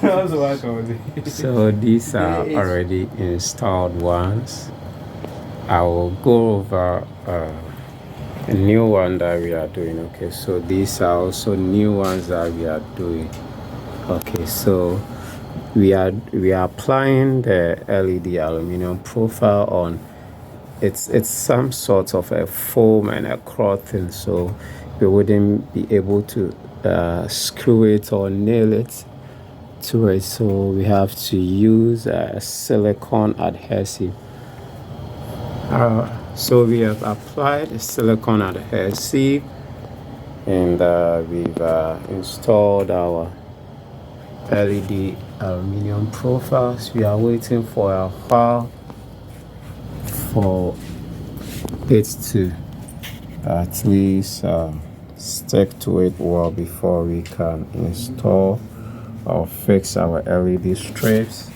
That's what I So these are already installed ones. I will go over a new one that we are doing. Okay, so these are also new ones that we are doing. Okay, so we are applying the LED aluminum profile on. It's some sort of a foam and a clothing, so we wouldn't be able to screw it or nail it to it, so we have to use a silicone adhesive. So we have applied a silicone adhesive, and we've installed our LED aluminum profiles. We are waiting for a while for it to at least stick to it well before we can install or fix our LED strips.